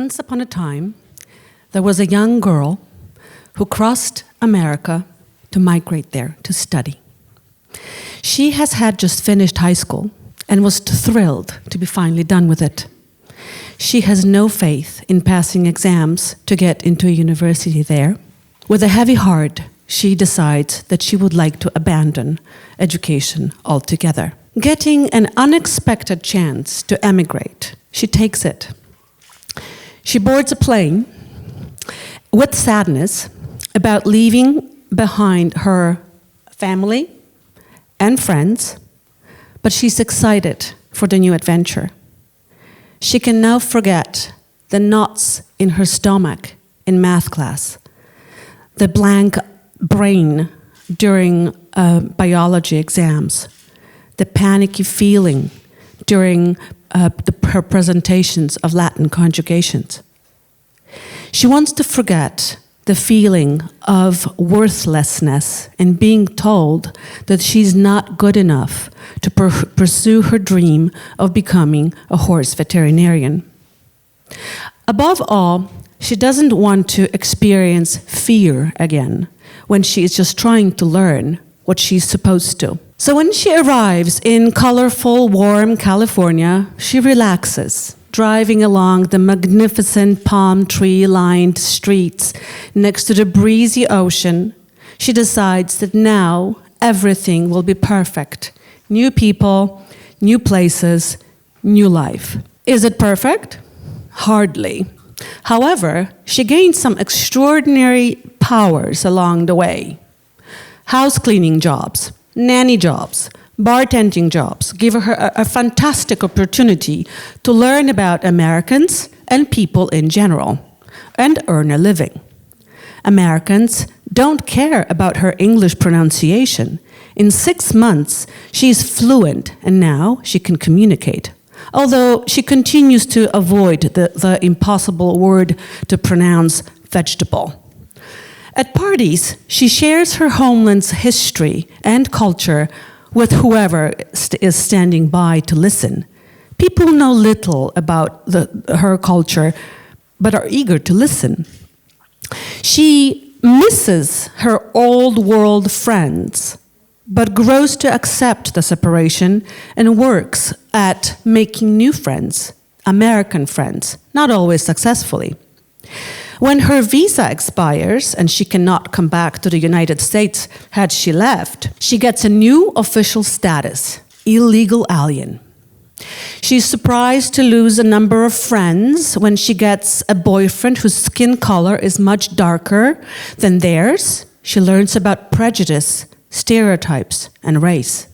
Once upon a time, there was a young girl who crossed America to migrate there to study. She had just finished high school and was thrilled to be finally done with it. She has no faith in passing exams to get into a university there. With a heavy heart, she decides that she would like to abandon education altogether. Getting an unexpected chance to emigrate, she takes it. She boards a plane with sadness about leaving behind her family and friends, but she's excited for the new adventure. She can now forget the knots in her stomach in math class, the blank brain during biology exams, the panicky feeling during her presentations of Latin conjugations. She wants to forget the feeling of worthlessness and being told that she's not good enough to pursue her dream of becoming a horse veterinarian. Above all, she doesn't want to experience fear again when she is just trying to learn what she's supposed to. So when she arrives in colorful, warm California, she relaxes, driving along the magnificent palm tree-lined streets next to the breezy ocean. She decides that now everything will be perfect. New people, new places, new life. Is it perfect? Hardly. However, she gains some extraordinary powers along the way. House cleaning jobs, nanny jobs, bartending jobs give her a fantastic opportunity to learn about Americans and people in general and earn a living. Americans don't care about her English pronunciation. In 6 months, she is fluent and now she can communicate. Although she continues to avoid the impossible word to pronounce, vegetable. At parties, she shares her homeland's history and culture with whoever is standing by to listen. People know little about her culture, but are eager to listen. She misses her old world friends, but grows to accept the separation and works at making new friends, American friends, not always successfully. When her visa expires and she cannot come back to the United States had she left, she gets a new official status, illegal alien. She's surprised to lose a number of friends when she gets a boyfriend whose skin color is much darker than theirs. She learns about prejudice, stereotypes, and race.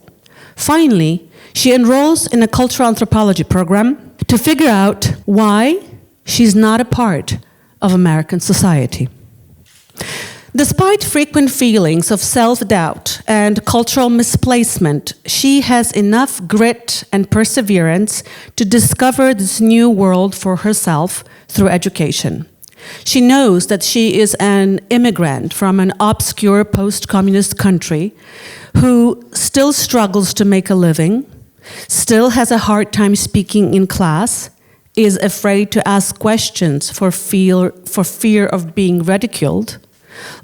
Finally, she enrolls in a cultural anthropology program to figure out why she's not a part of American society. Despite frequent feelings of self-doubt and cultural misplacement, she has enough grit and perseverance to discover this new world for herself through education. She knows that she is an immigrant from an obscure post-communist country who still struggles to make a living, still has a hard time speaking in class, is afraid to ask questions for fear of being ridiculed,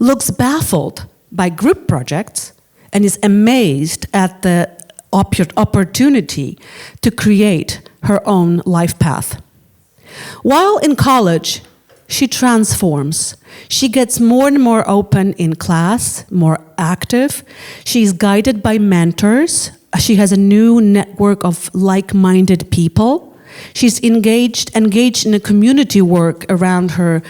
looks baffled by group projects, and is amazed at the opportunity to create her own life path. While in college, she transforms. She gets more and more open in class, more active. She's guided by mentors. She has a new network of like-minded people. She's engaged in a community work around her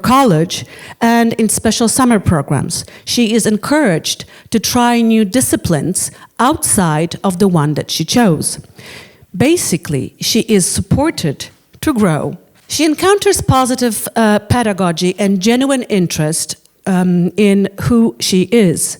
college and in special summer programs. She is encouraged to try new disciplines outside of the one that she chose. Basically, she is supported to grow. She encounters positive pedagogy and genuine interest in who she is.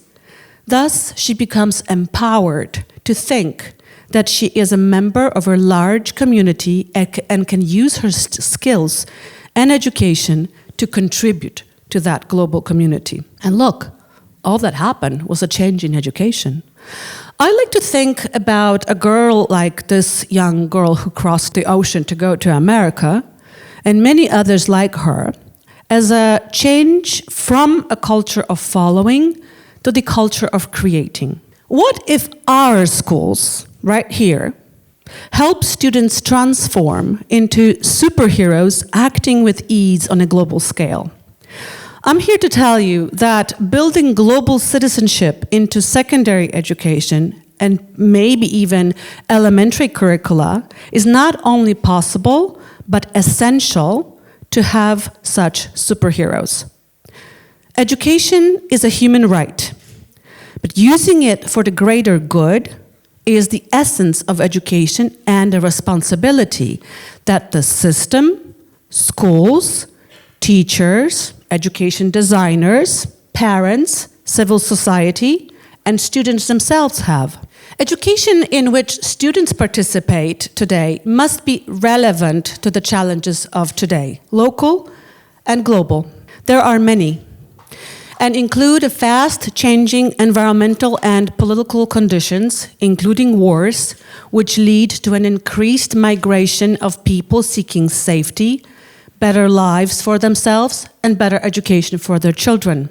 Thus, she becomes empowered to think that she is a member of a large community and can use her skills and education to contribute to that global community. And look, all that happened was a change in education. I like to think about a girl like this young girl who crossed the ocean to go to America and many others like her, as a change from a culture of following to the culture of creating. What if our schools, right here, help students transform into superheroes acting with ease on a global scale? I'm here to tell you that building global citizenship into secondary education and maybe even elementary curricula is not only possible, but essential to have such superheroes. Education is a human right, but using it for the greater good is the essence of education and a responsibility that the system, schools, teachers, education designers, parents, civil society, and students themselves have. Education in which students participate today must be relevant to the challenges of today, local and global. There are many, and include fast-changing environmental and political conditions, including wars, which lead to an increased migration of people seeking safety, better lives for themselves, and better education for their children.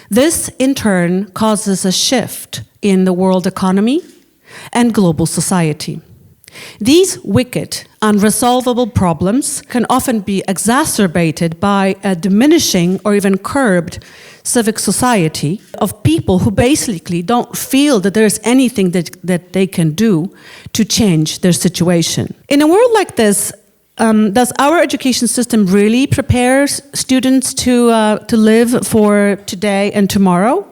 This, in turn, causes a shift in the world economy and global society. These wicked, unresolvable problems can often be exacerbated by a diminishing or even curbed civic society of people who basically don't feel that there's anything that they can do to change their situation. In a world like this, does our education system really prepare students to live for today and tomorrow?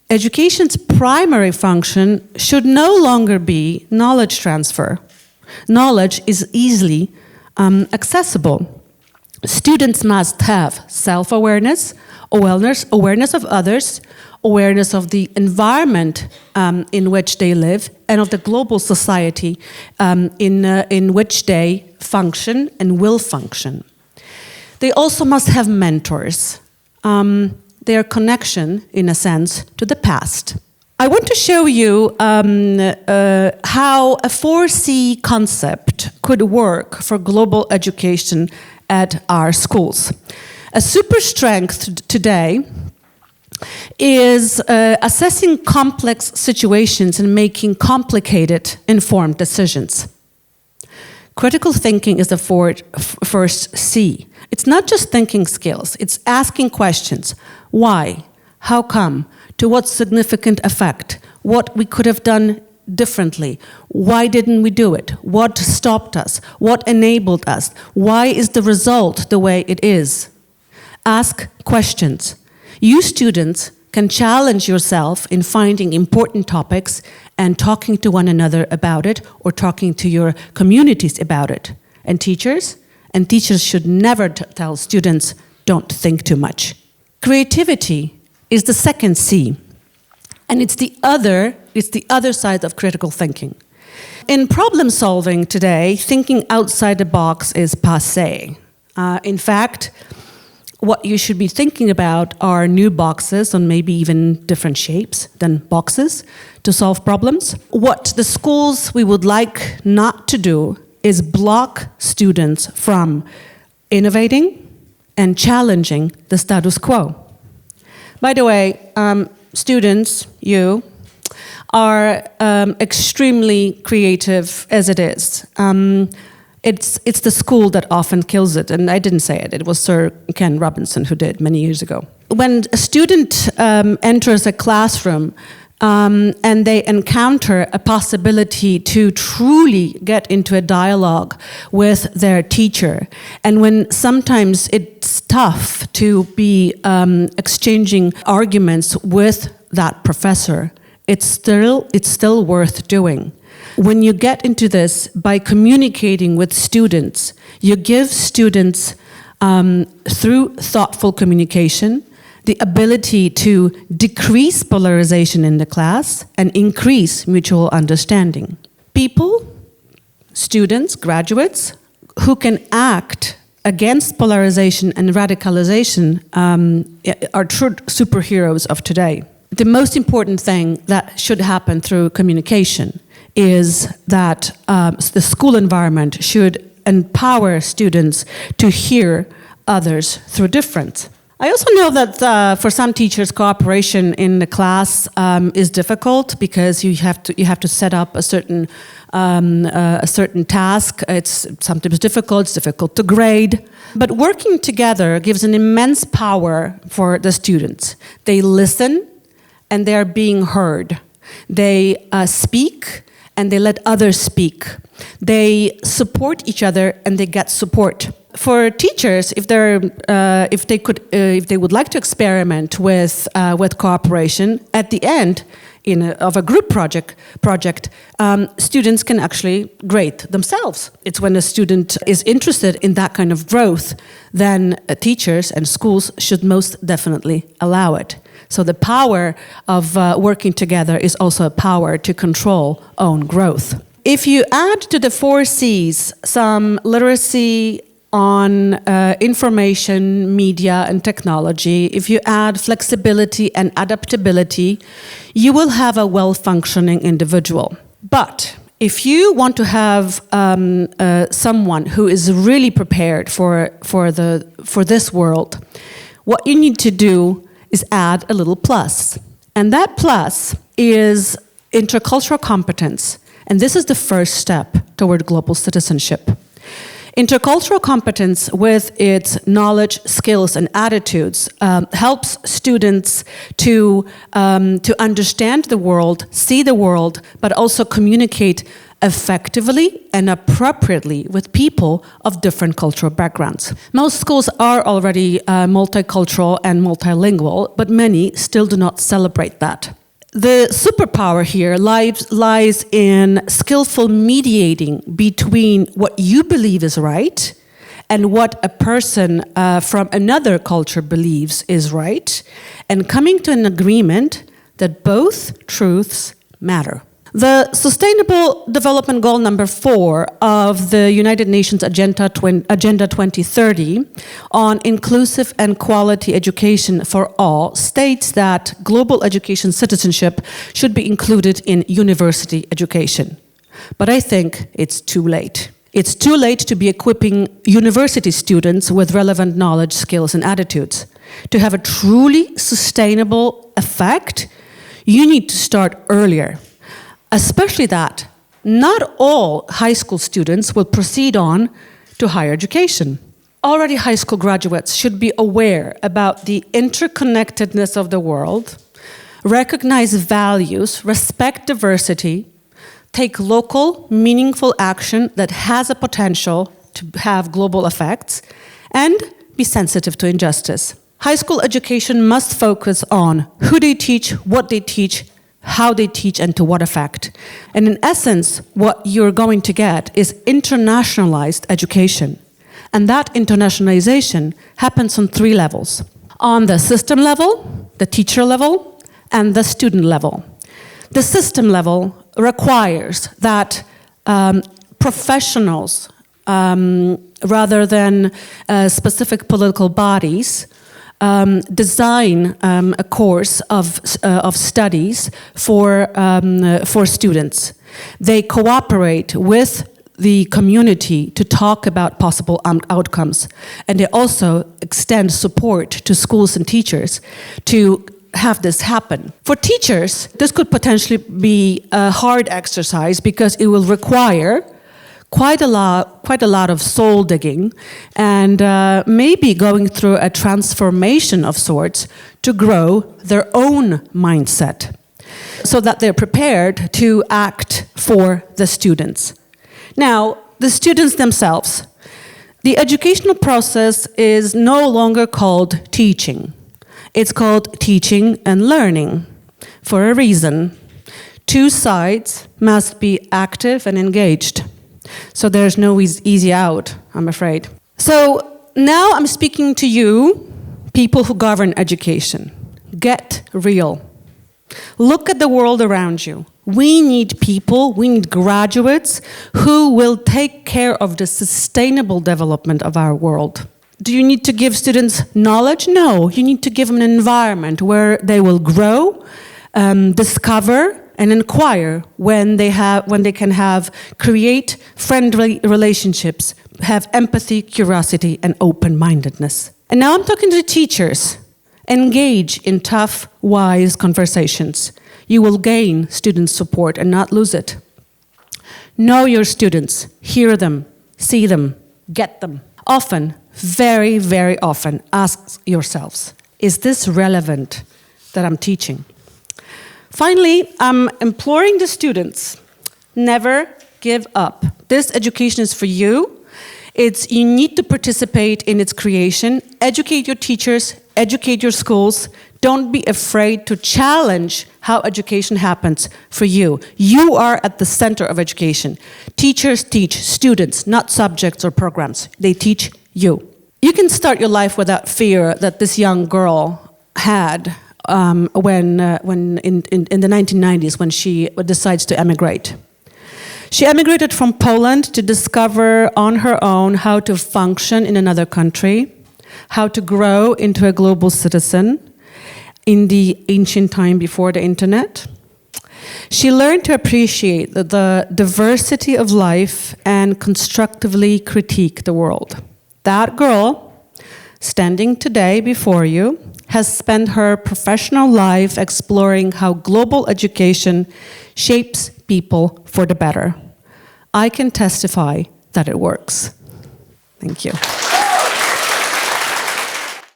Education's primary function should no longer be knowledge transfer. Knowledge is easily accessible. Students must have self-awareness, awareness of others, awareness of the environment in which they live, and of the global society in which they function and will function. They also must have mentors, their connection, in a sense, to the past. I want to show you how a 4C concept could work for global education at our schools. A super strength today is assessing complex situations and making complicated, informed decisions. Critical thinking is the first C. It's not just thinking skills, it's asking questions. Why? How come? To what significant effect? What we could have done differently? Why didn't we do it? What stopped us? What enabled us? Why is the result the way it is? Ask questions. You students can challenge yourself in finding important topics and talking to one another about it, or talking to your communities about it. And teachers should never tell students, don't think too much. Creativity is the second C, and it's the other side of critical thinking. In problem solving today, thinking outside the box is passé. In fact, what you should be thinking about are new boxes, and maybe even different shapes than boxes, to solve problems. What the schools we would like not to do is block students from innovating and challenging the status quo. By the way, students, you, are extremely creative as it is. It's the school that often kills it, and I didn't say it. It was Sir Ken Robinson who did many years ago. When a student enters a classroom and they encounter a possibility to truly get into a dialogue with their teacher, and when sometimes it's tough to be exchanging arguments with that professor, it's still worth doing. When you get into this by communicating with students, you give students, through thoughtful communication, the ability to decrease polarization in the class and increase mutual understanding. People, students, graduates, who can act against polarization and radicalization are true superheroes of today. The most important thing that should happen through communication is that the school environment should empower students to hear others through difference. I also know that for some teachers, cooperation in the class is difficult because you have to set up a certain task. It's sometimes difficult. It's difficult to grade. But working together gives an immense power for the students. They listen, and they are being heard. They speak, and they let others speak. They support each other, and they get support. For teachers, if they would like to experiment with cooperation, at the end of a group project, students can actually grade themselves. It's when a student is interested in that kind of growth, then teachers and schools should most definitely allow it. So the power of working together is also a power to control own growth. If you add to the 4 C's some literacy on information, media, and technology, if you add flexibility and adaptability, you will have a well-functioning individual. But if you want to have someone who is really prepared for this world, what you need to do is add a little plus. And that plus is intercultural competence. And this is the first step toward global citizenship. Intercultural competence, with its knowledge, skills, and attitudes, helps students to understand the world, see the world, but also communicate effectively and appropriately with people of different cultural backgrounds. Most schools are already multicultural and multilingual, but many still do not celebrate that. The superpower here lies in skillful mediating between what you believe is right and what a person from another culture believes is right, and coming to an agreement that both truths matter. The Sustainable Development Goal number 4 of the United Nations Agenda 2030 on inclusive and quality education for all states that global education citizenship should be included in university education. But I think it's too late. It's too late to be equipping university students with relevant knowledge, skills, and attitudes. To have a truly sustainable effect, you need to start earlier. Especially that not all high school students will proceed on to higher education. Already high school graduates should be aware about the interconnectedness of the world, recognize values, respect diversity, take local, meaningful action that has a potential to have global effects, and be sensitive to injustice. High school education must focus on who they teach, what they teach, how they teach, and to what effect. And in essence, what you're going to get is internationalized education. And that internationalization happens on 3 levels. On the system level, the teacher level, and the student level. The system level requires that professionals, rather than specific political bodies, design a course of studies for students. They cooperate with the community to talk about possible outcomes, and they also extend support to schools and teachers to have this happen. For teachers, this could potentially be a hard exercise because it will require quite a lot of soul digging and maybe going through a transformation of sorts to grow their own mindset so that they're prepared to act for the students. Now, the students themselves, the educational process is no longer called teaching. It's called teaching and learning for a reason. 2 sides must be active and engaged. So there's no easy out, I'm afraid. So now I'm speaking to you, people who govern education. Get real. Look at the world around you. We need people, we need graduates who will take care of the sustainable development of our world. Do you need to give students knowledge? No, you need to give them an environment where they will grow, discover, and inquire when they can have create friendly relationships, have empathy, curiosity, and open-mindedness. And now I'm talking to the teachers. Engage in tough, wise conversations. You will gain student support and not lose it. Know your students, hear them, see them, get them. Often, very, very often, ask yourselves, is this relevant that I'm teaching? Finally, I'm imploring the students, never give up. This education is for you. You need to participate in its creation. Educate your teachers, educate your schools. Don't be afraid to challenge how education happens for you. You are at the center of education. Teachers teach students, not subjects or programs. They teach you. You can start your life without fear that this young girl had when in the 1990s when she decides to emigrate. She emigrated from Poland to discover on her own how to function in another country, how to grow into a global citizen in the ancient time before the internet. She learned to appreciate the diversity of life and constructively critique the world. That girl, standing today before you, has spent her professional life exploring how global education shapes people for the better. I can testify that it works. Thank you.